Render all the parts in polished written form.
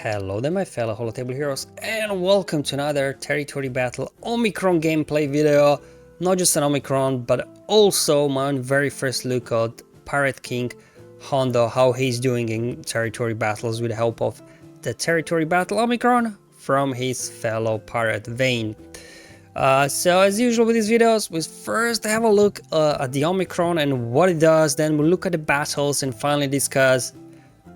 Hello there my fellow holotable heroes, and welcome to another Territory Battle Omicron gameplay video. Not just an Omicron, but also my very first look at Pirate King Hondo, how he's doing in Territory battles with the help of the Territory Battle Omicron from his fellow pirate Vane. So as usual with these videos, we first have a look at the Omicron and what it does, then we'll look at the battles and finally discuss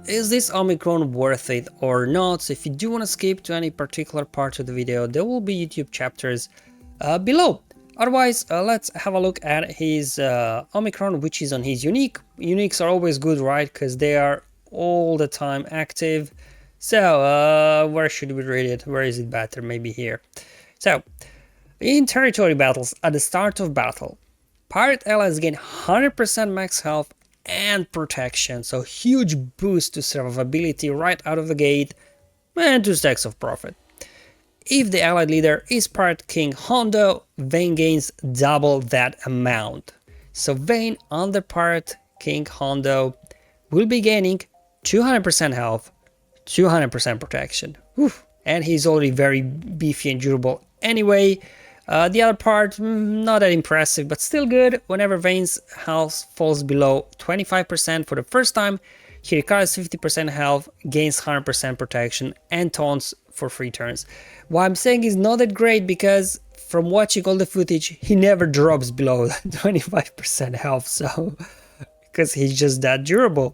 is this Omicron worth it or not. So if you do want to skip to any particular part of the video, there will be YouTube chapters below. Otherwise, let's have a look at his Omicron, which is on his unique. Uniques are always good, right? Because they are all the time active. So where should we read it? Where is it better? Maybe here. So in territory battles, at the start of battle, pirate allies gain 100% max health and protection, so huge boost to survivability right out of the gate, and 2 stacks of profit. If the allied leader is Pirate King Hondo, Vane gains double that amount. So Vane under Pirate King Hondo will be gaining 200% health, 200% protection. Oof. And he's already very beefy and durable anyway. The other part, not that impressive, but still good. Whenever Vane's health falls below 25% for the first time, he recovers 50% health, gains 100% protection, and taunts for 3 turns. What I'm saying is not that great because from watching all the footage, he never drops below 25% health, so because he's just that durable.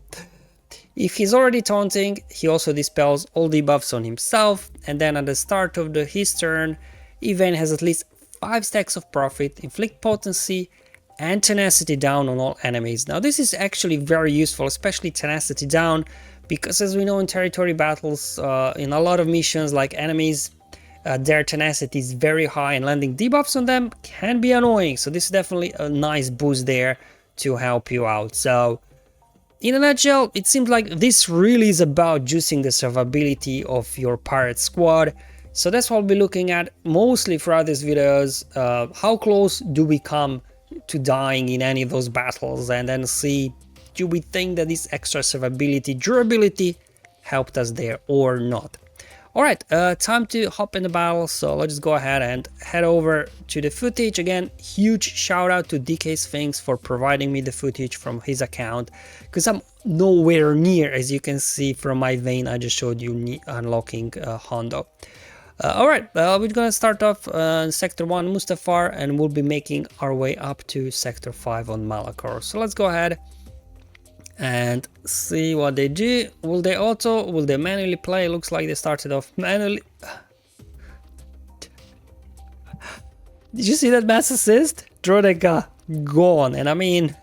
If he's already taunting, he also dispels all debuffs on himself, and then at the start of his turn, Vane has at least 5 stacks of profit, inflict potency and tenacity down on all enemies. Now this is actually very useful, especially tenacity down, because as we know in territory battles, in a lot of missions like enemies, their tenacity is very high and landing debuffs on them can be annoying. So this is definitely a nice boost there to help you out. So in a nutshell, it seems like this really is about juicing the survivability of your pirate squad. So that's what we'll be looking at mostly throughout these videos. How close do we come to dying in any of those battles, and then see, do we think that this extra survivability, durability helped us there or not. Alright, time to hop in the battle, so let's just go ahead and head over to the footage. Again, huge shout out to DK Sphinx for providing me the footage from his account, because I'm nowhere near, as you can see from my Vane I just showed you unlocking Hondo. Alright, we're gonna start off Sector 1 Mustafar, and we'll be making our way up to Sector 5 on Malachor. So let's go ahead and see what they do. Will they auto? Will they manually play? Looks like they started off manually. Did you see that mass assist? Droideka gone, and I mean,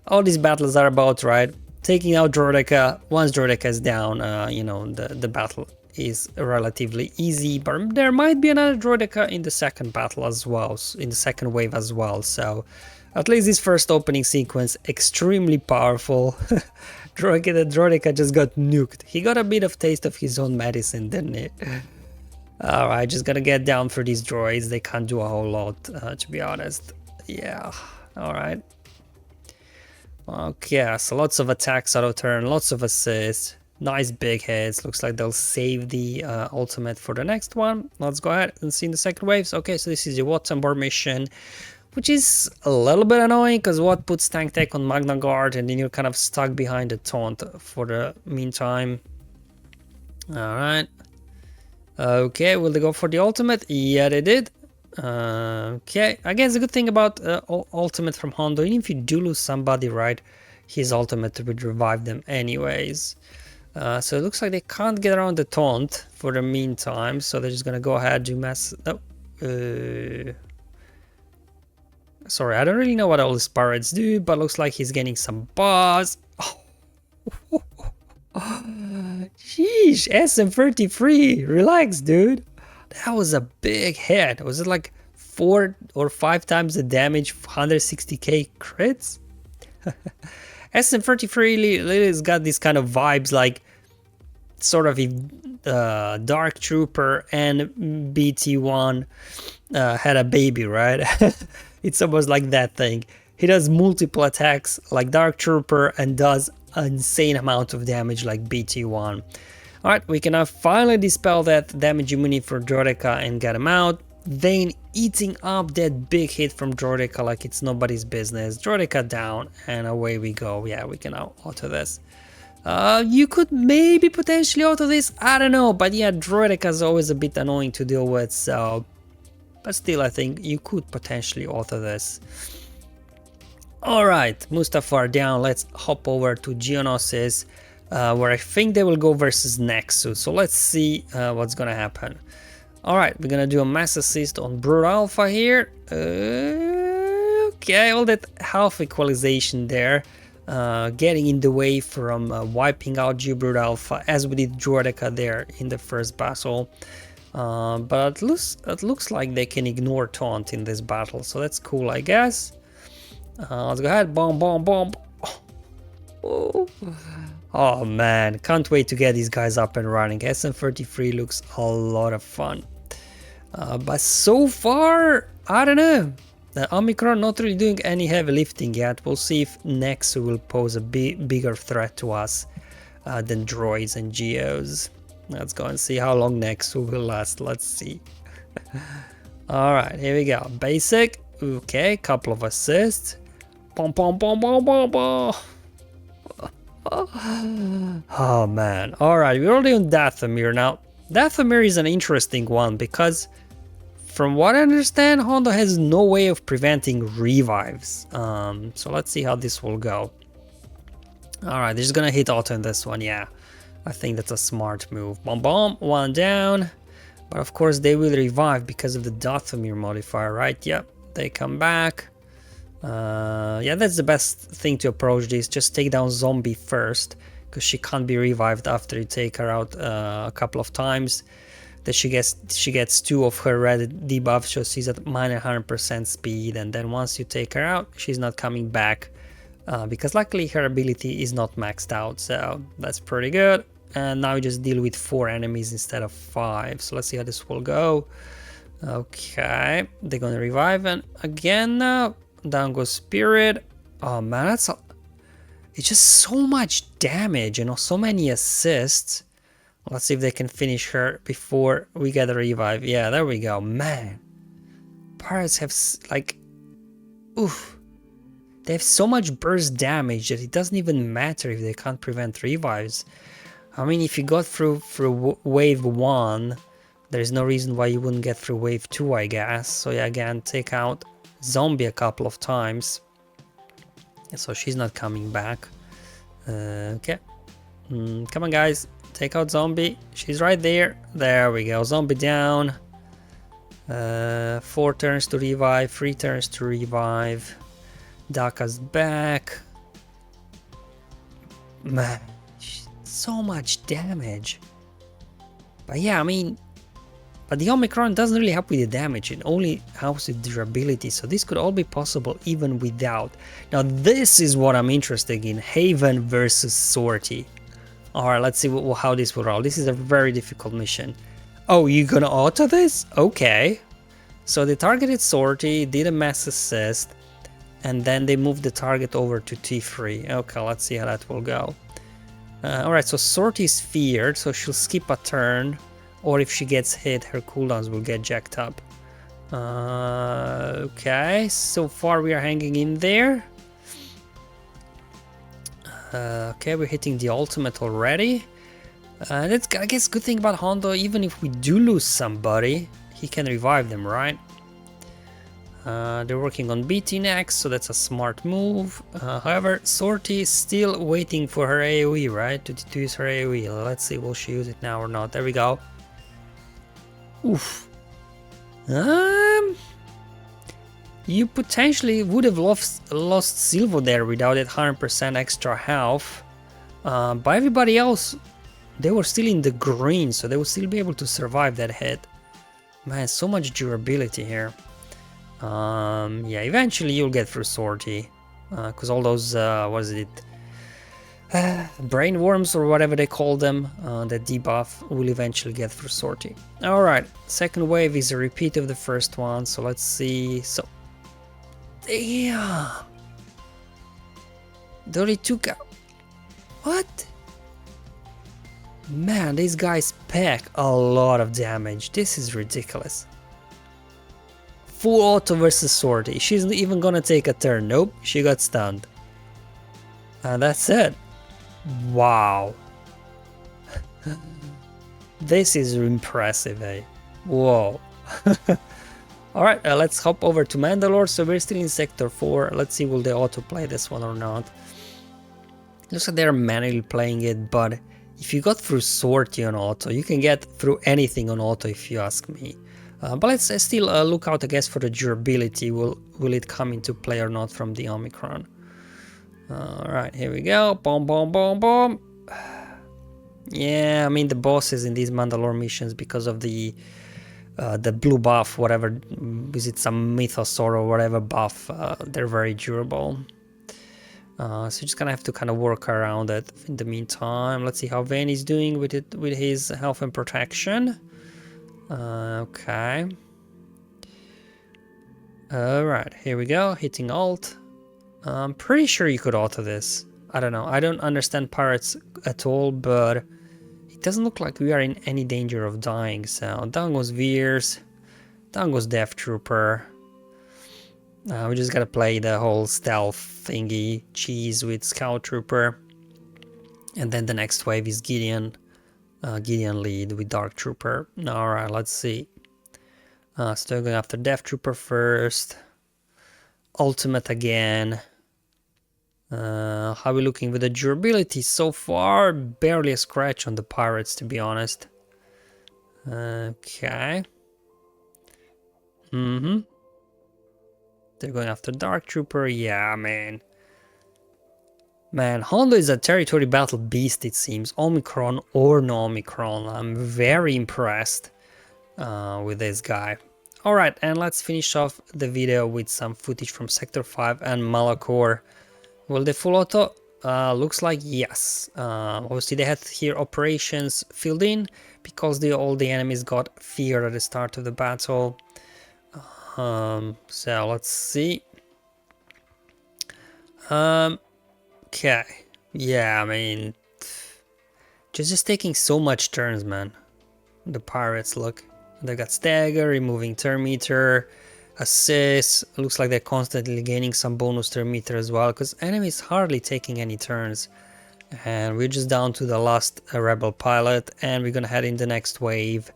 all these battles are about, right, taking out Droideka. Once Droideka is down, you know, the battle is relatively easy, but there might be another Droideka in the second battle as well, in the second wave as well, so at least this first opening sequence extremely powerful. Droideka just got nuked. He got a bit of taste of his own medicine, didn't he? Alright, just gotta get down for these droids. They can't do a whole lot, to be honest. Yeah, alright. Okay, so lots of attacks auto turn, lots of assists. Nice big hits. Looks like they'll save the ultimate for the next one. Let's go ahead and see in the second waves. Okay, so this is the Watt on board mission, which is a little bit annoying because Watt puts tank tech on Magna Guard and then you're kind of stuck behind the taunt for the meantime. Alright. Okay, will they go for the ultimate? Yeah, they did. Okay, I guess the good thing about ultimate from Hondo, even if you do lose somebody, right, his ultimate would revive them anyways. So it looks like they can't get around the taunt for the meantime, so they're just gonna go ahead and do mass. Sorry, I don't really know what all these pirates do, but looks like he's getting some buzz. Oh. Sheesh, SM33, relax, dude. That was a big hit. Was it like 4 or 5 times the damage, 160k crits? SM33 really has got these kind of vibes like sort of a Dark Trooper and BT1 had a baby, right? It's almost like that thing. He does multiple attacks like Dark Trooper and does an insane amount of damage like BT1. Alright, we can now finally dispel that damage immunity for Droideka and get him out. Vane eating up that big hit from Droideka like it's nobody's business. Droideka down, and away we go. Yeah, we can now auto this. You could maybe potentially auto this, I don't know, but yeah, Droideka is always a bit annoying to deal with, so... But still, I think you could potentially auto this. Alright, Mustafar down, let's hop over to Geonosis, where I think they will go versus Nexus, so let's see what's gonna happen. Alright, we're gonna do a mass assist on Brood Alpha here. Okay, all that health equalization there. Getting in the way from wiping out Brood Alpha as we did Droideka there in the first battle. But it looks like they can ignore taunt in this battle, so that's cool, I guess. Let's go ahead, bomb, bomb, bomb. Oh man, can't wait to get these guys up and running. SM33 looks a lot of fun. But so far, I don't know. The Omicron not really doing any heavy lifting yet. We'll see if Nexus will pose a bigger threat to us than droids and geos. Let's go and see how long Nexus will last. Let's see. Alright, here we go. Basic. Okay, couple of assists. Pom pom pom pom pom pom. Oh man. Alright, we're already on Dathomir now. Dathomir is an interesting one because from what I understand, Hondo has no way of preventing revives. So let's see how this will go. Alright, they're just gonna hit auto in this one, yeah. I think that's a smart move. Bomb bomb, one down. But of course they will revive because of the Dathomir modifier, right? Yep, they come back. Yeah, that's the best thing to approach this. Just take down Zombie first, because she can't be revived after you take her out a couple of times. That she gets 2 of her red debuffs, so she's at minus 100% speed, and then once you take her out, she's not coming back. Because luckily her ability is not maxed out, so that's pretty good. And now you just deal with 4 enemies instead of 5. So let's see how this will go. Okay, they're gonna revive, and again now down goes Spirit. Oh man, it's just so much damage, you know, so many assists. Let's see if they can finish her before we get a revive. Yeah, there we go. Man, pirates have like, oof. They have so much burst damage that it doesn't even matter if they can't prevent revives. I mean, if you got through wave 1, there's no reason why you wouldn't get through wave 2, I guess. So yeah, again, take out Zombie a couple of times. So she's not coming back. Okay. Come on, guys. Take out Zombie. She's right there. There we go. Zombie down. 4 turns to revive. 3 turns to revive. Daka's back. Man, so much damage. But yeah, I mean, but the Omicron doesn't really help with the damage. It only helps with durability. So this could all be possible even without. Now this is what I'm interested in. Haven versus Sortie. Alright, let's see how this will roll. This is a very difficult mission. Oh, you're gonna auto this? Okay. So they targeted Sortie, did a mass assist, and then they moved the target over to T3. Okay, let's see how that will go. Alright, so Sortie is feared, so she'll skip a turn, or if she gets hit, her cooldowns will get jacked up. Okay, so far we are hanging in there. Okay, we're hitting the ultimate already. That's, I guess, good thing about Hondo, even if we do lose somebody, he can revive them, right? They're working on BT next, so that's a smart move. However, Sortie is still waiting for her AoE, right? To use her AoE. Let's see, will she use it now or not? There we go. Oof. You potentially would have lost Silvo there without that 100% extra health. But everybody else, they were still in the green, so they will still be able to survive that hit. Man, so much durability here. Yeah, eventually you'll get through Sortie, because all those, what is it, brain worms or whatever they call them, that debuff will eventually get through Sortie. Alright, second wave is a repeat of the first one, so let's see. So, damn, they only took out, what? Man, these guys pack a lot of damage. This is ridiculous. Full auto versus Sortie. She's even gonna take a turn. Nope, she got stunned. And that's it. Wow. This is impressive, eh? Whoa. Alright, let's hop over to Mandalore. So we're still in Sector 4. Let's see, will they autoplay this one or not. Looks like they're manually playing it, but if you got through Sortie on auto, you can get through anything on auto if you ask me. But let's still look out, I guess, for the durability. Will it come into play or not from the Omicron? Alright, here we go. Boom, boom, boom, boom. Yeah, I mean the bosses in these Mandalore missions, because of the blue buff, whatever, is it some Mythosaur or whatever buff, they're very durable. So you're just gonna have to kind of work around it. In the meantime, let's see how Vane is doing with it, with his health and protection. Okay. Alright, here we go, hitting alt. I'm pretty sure you could auto this. I don't know, I don't understand pirates at all, but it doesn't look like we are in any danger of dying. So down goes Veers, down goes Death Trooper. We just gotta play the whole stealth thingy cheese with Scout Trooper. And then the next wave is Gideon. Gideon lead with Dark Trooper. Alright, let's see. Still going after Death Trooper first. Ultimate again. How are we looking with the durability? So far, barely a scratch on the pirates, to be honest. Okay. They're going after Dark Trooper. Yeah, man. Man, Hondo is a territory battle beast, it seems. Omicron or no Omicron. I'm very impressed with this guy. Alright, and let's finish off the video with some footage from Sector 5 and Malachor. Will they full auto? Looks like yes. Obviously they had here operations filled in because all the enemies got feared at the start of the battle. So let's see. Okay. Yeah, I mean, just taking so much turns, man. The pirates, look. They got stagger, removing turn meter, assist. Looks like they're constantly gaining some bonus turn meter as well, because enemies hardly taking any turns. And we're just down to the last rebel pilot, and we're gonna head in the next wave.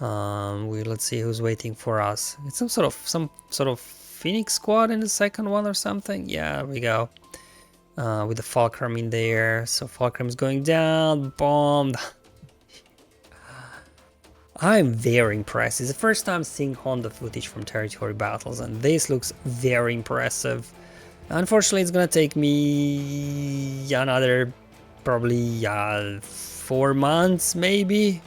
Let's see who's waiting for us. It's some sort of Phoenix squad in the second one or something. Yeah, there we go. With the Fulcrum in there. So Fulcrum's going down, bombed. I'm very impressed. It's the first time seeing Hondo footage from territory battles, and this looks very impressive. Unfortunately, it's gonna take me another probably 4 months, maybe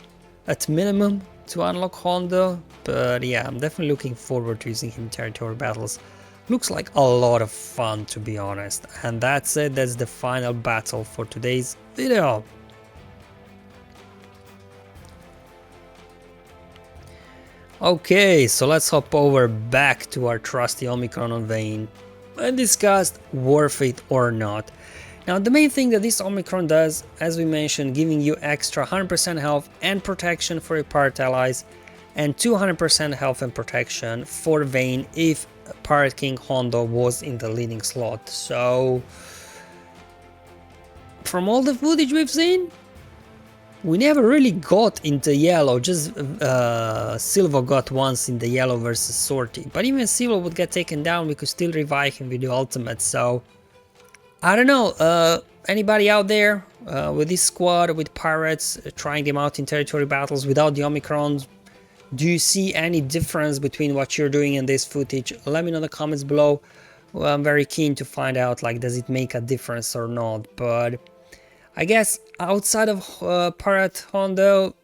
at minimum, to unlock Hondo. But yeah, I'm definitely looking forward to using him in territory battles. Looks like a lot of fun, to be honest. And that's it. That's the final battle for today's video. Okay, so let's hop over back to our trusty Omicron on Vane and discuss worth it or not. Now, the main thing that this Omicron does, as we mentioned, giving you extra 100% health and protection for your pirate allies, and 200% health and protection for Vane if Pirate King Hondo was in the leading slot. So, from all the footage we've seen, we never really got into yellow, just Silvo got once in the yellow versus Sortie. But even Silvo would get taken down, we could still revive him with the ultimate. So, I don't know, anybody out there with this squad, with pirates, trying them out in territory battles without the Omicrons? Do you see any difference between what you're doing in this footage? Let me know in the comments below. Well, I'm very keen to find out, like, does it make a difference or not? But I guess outside of Pirate Hondo,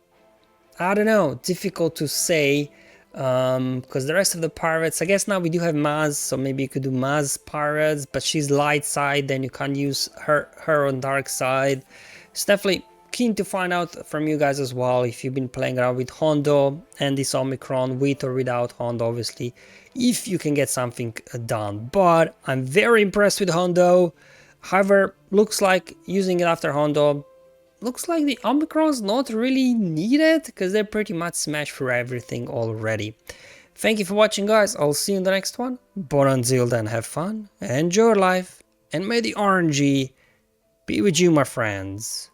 I don't know, difficult to say, because the rest of the pirates, I guess now we do have Maz, so maybe you could do Maz pirates, but she's light side, then you can't use her on dark side. It's definitely keen to find out from you guys as well if you've been playing around with Hondo and this Omicron, with or without Hondo, obviously, if you can get something done. But I'm very impressed with Hondo. However, looks like using it after Hondo looks like the Omicron's not really needed because they're pretty much smashed through everything already. Thank you for watching, guys. I'll see you in the next one. But until then, have fun, enjoy life, and may the RNG be with you, my friends.